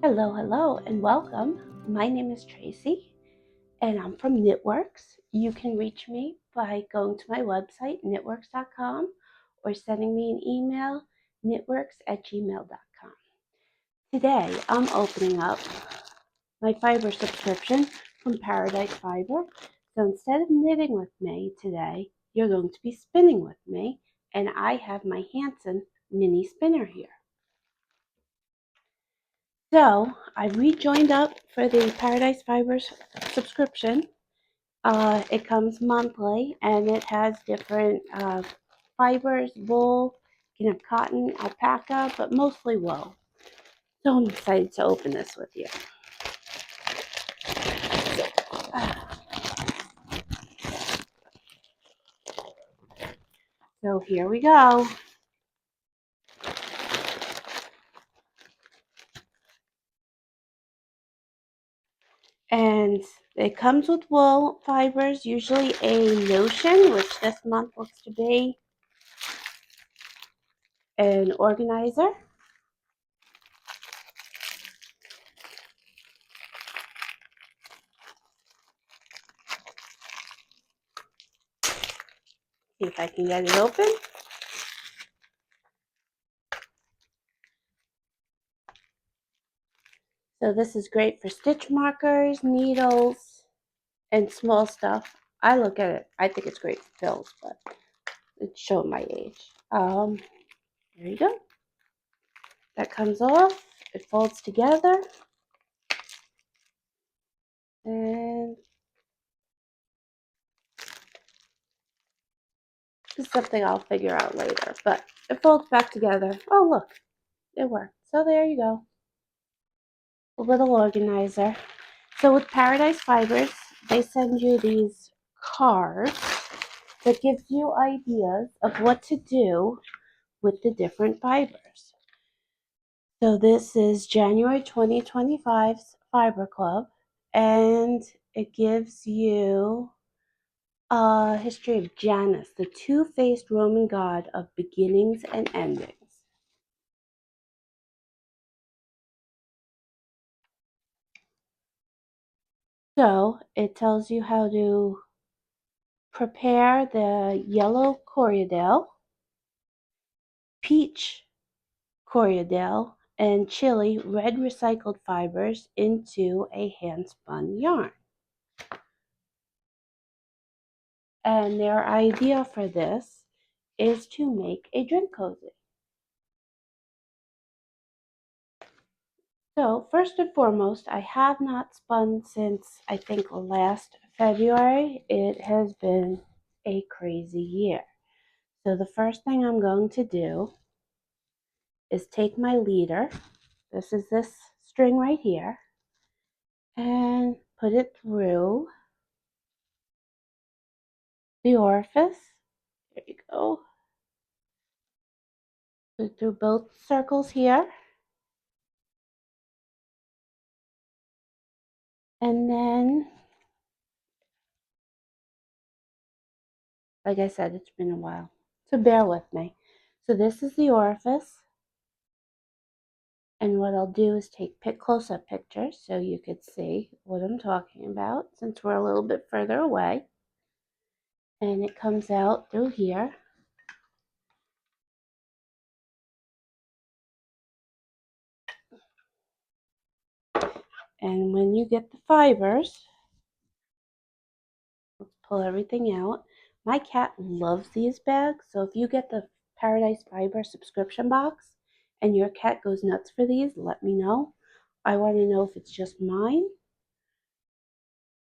Hello, and welcome. My name is Tracy, and I'm from Knitwerks. You can reach me by going to my website, knitwerks.com, or sending me an email, knitwerks@gmail.com. Today, I'm opening up my fiber subscription from Paradise Fiber. So instead of knitting with me today, you're going to be spinning with me, and I have my Hansen mini spinner here. So I rejoined up for the Paradise Fibers subscription. It comes monthly and it has different fibers, wool, you can have cotton, alpaca, but mostly wool. So I'm excited to open this with you. So here we go. And it comes with wool fibers, usually a notion, which this month looks to be an organizer. See if I can get it open. So this is great for stitch markers, needles, and small stuff. I look at it, I think it's great for pills, but it's showing my age. There you go. That comes off. It folds together. And this is something I'll figure out later, but it folds back together. Oh, look, it worked. So there you go. A little organizer. So with Paradise Fibers, they send you these cards that gives you ideas of what to do with the different fibers. So this is January 2025's Fiber Club, and it gives you a history of Janus, the two-faced Roman god of beginnings and endings. So it tells you how to prepare the yellow Corriedale, peach Corriedale, and chili red recycled fibers into a hand-spun yarn. And their idea for this is to make a drink cozy. So first and foremost, I have not spun since I think last February. It has been a crazy year. So the first thing I'm going to do is take my leader, this is this string right here, and put it through the orifice. There you go. Put it through both circles here. And then, like I said, it's been a while, so bear with me. So this is the orifice. And what I'll do is take close-up pictures so you could see what I'm talking about since we're a little bit further away. And it comes out through here. And when you get the fibers, let's pull everything out. My cat loves these bags, so if you get the Paradise Fiber subscription box and your cat goes nuts for these, let me know. I want to know if it's just mine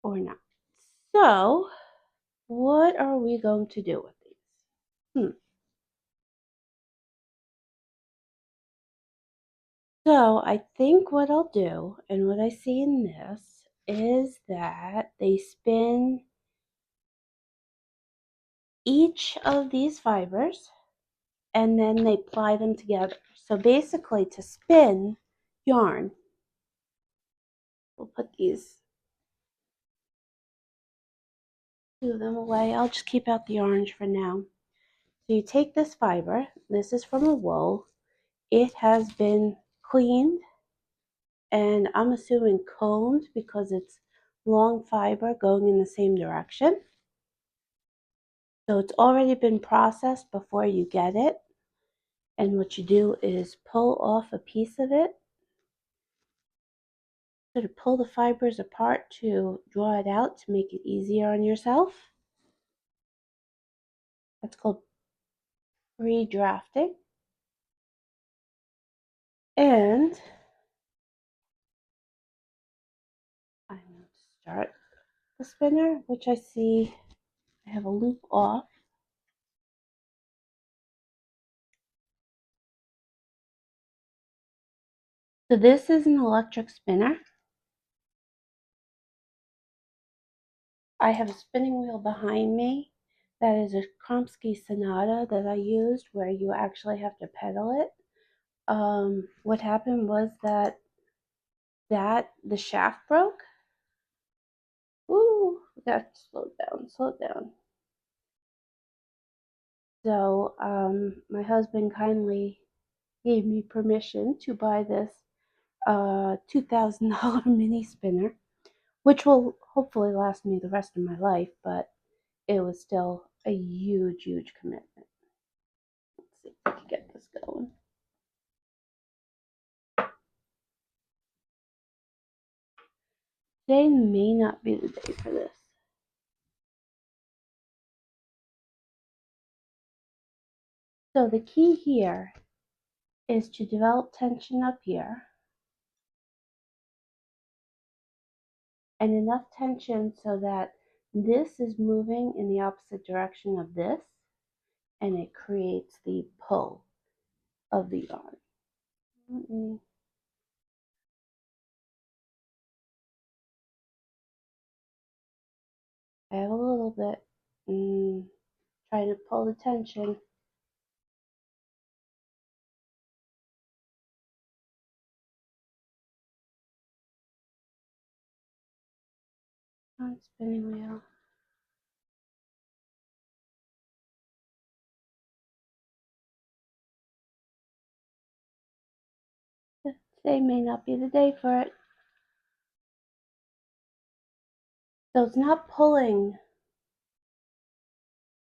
or not. So, what are we going to do with these? So I think what I'll do, and what I see in this, is that they spin each of these fibers and then they ply them together. So basically to spin yarn, we'll put these two of them away. I'll just keep out the orange for now. So you take this fiber, this is from a wool, it has been cleaned and I'm assuming combed because it's long fiber going in the same direction. So it's already been processed before you get it. And what you do is pull off a piece of it, sort of pull the fibers apart to draw it out to make it easier on yourself. That's called pre-drafting. And I'm going to start the spinner, which I see I have a loop off. So this is an electric spinner. I have a spinning wheel behind me that is a Kromsky Sonata that I used where you actually have to pedal it. What happened was that the shaft broke. Ooh, we got to slow down. So my husband kindly gave me permission to buy this $2,000 mini spinner, which will hopefully last me the rest of my life, but it was still a huge commitment. Let's see if we can get this going. Today may not be the day for this. So the key here is to develop tension up here and enough tension so that this is moving in the opposite direction of this, and it creates the pull of the yarn. I have a little bit. Trying to pull the tension. On spinning wheel. Today may not be the day for it. So it's not pulling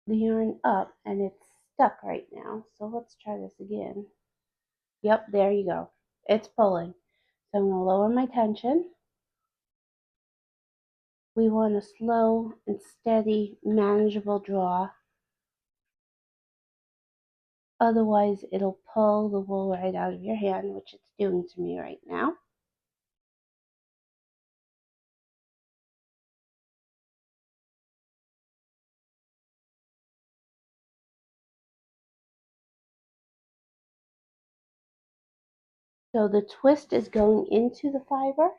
the yarn up, and it's stuck right now. So let's try this again. Yep, there you go. It's pulling. So I'm going to lower my tension. We want a slow and steady, manageable draw. Otherwise, it'll pull the wool right out of your hand, which it's doing to me right now. So the twist is going into the fiber,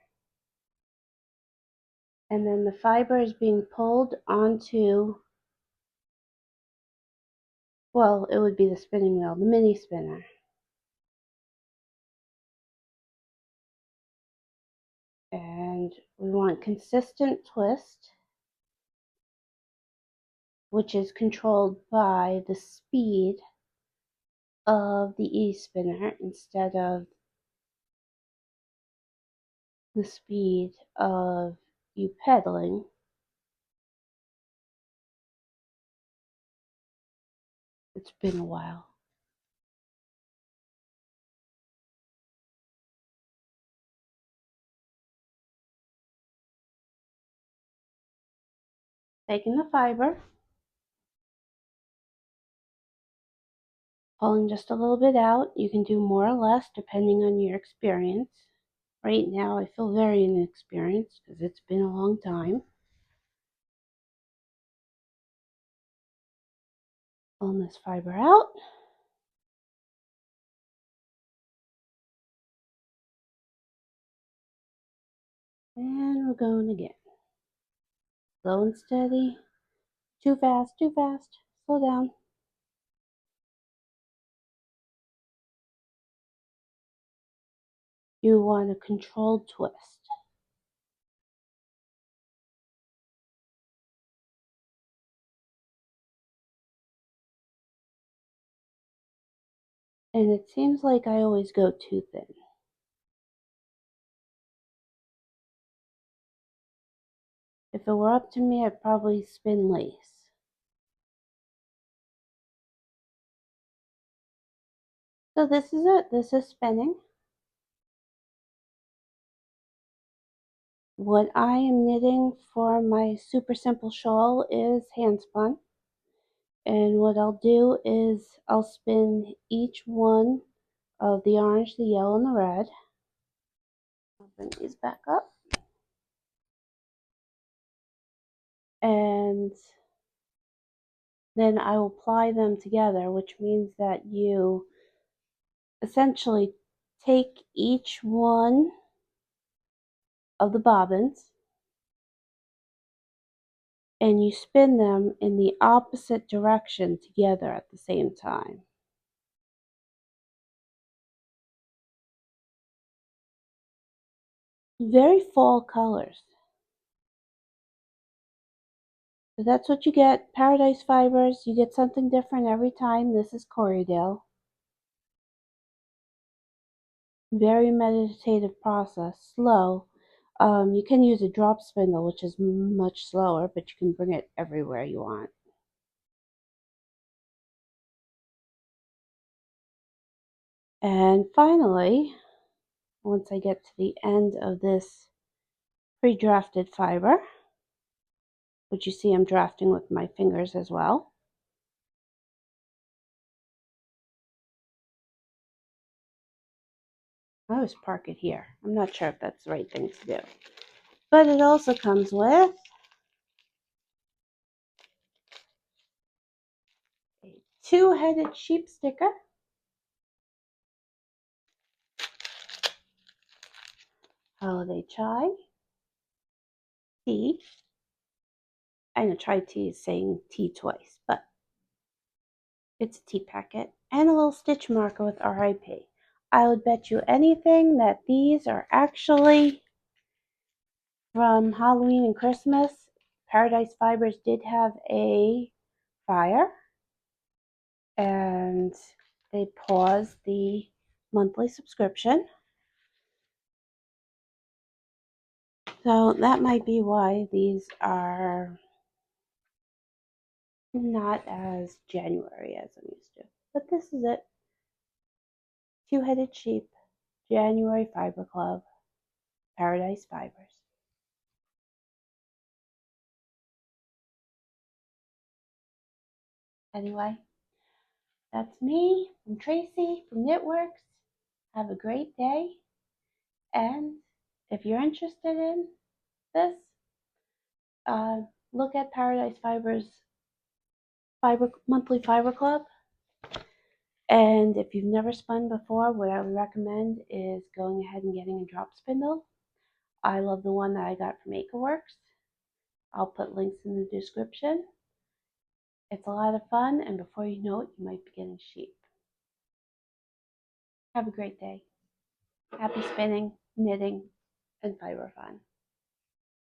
and then the fiber is being pulled onto, well, it would be the spinning wheel, the mini spinner. And we want consistent twist, which is controlled by the speed of the e-spinner instead of the speed of you pedaling. It's been a while. Taking the fiber, pulling just a little bit out. You can do more or less depending on your experience. Right now I feel very inexperienced because it's been a long time. Pulling this fiber out. And we're going again. Slow and steady. Too fast, too fast. Slow down. You want a controlled twist. And it seems like I always go too thin. If it were up to me, I'd probably spin lace. So this is it. This is spinning. What I am knitting for my super simple shawl is hand spun. And what I'll do is I'll spin each one of the orange, the yellow, and the red. I'll bring these back up. And then I will ply them together, which means that you essentially take each one of the bobbins and you spin them in the opposite direction together at the same time. Very fall colors. So that's what you get. Paradise Fibers, you get something different every time. This is Corriedale. Very meditative process, slow. You can use a drop spindle, which is much slower, but you can bring it everywhere you want. And finally, once I get to the end of this pre-drafted fiber, which you see I'm drafting with my fingers as well, I always park it here. I'm not sure if that's the right thing to do. But it also comes with a two-headed sheep sticker, holiday chai, tea. I know chai tea is saying tea twice, but it's a tea packet, and a little stitch marker with RIP. I would bet you anything that these are actually from Halloween and Christmas. Paradise Fibers did have a fire, and they paused the monthly subscription. So that might be why these are not as January as I'm used to. But this is it. Two-headed sheep, January Fiber Club, Paradise Fibers. Anyway, that's me from Tracy from Knitwerks. Have a great day. And if you're interested in this, look at Paradise Fibers Monthly Fiber Club. And if you've never spun before, what I would recommend is going ahead and getting a drop spindle. I love the one that I got from Acreworks. I'll put links in the description. It's a lot of fun, and before you know it, you might be getting sheep. Have a great day. Happy spinning, knitting, and fiber fun.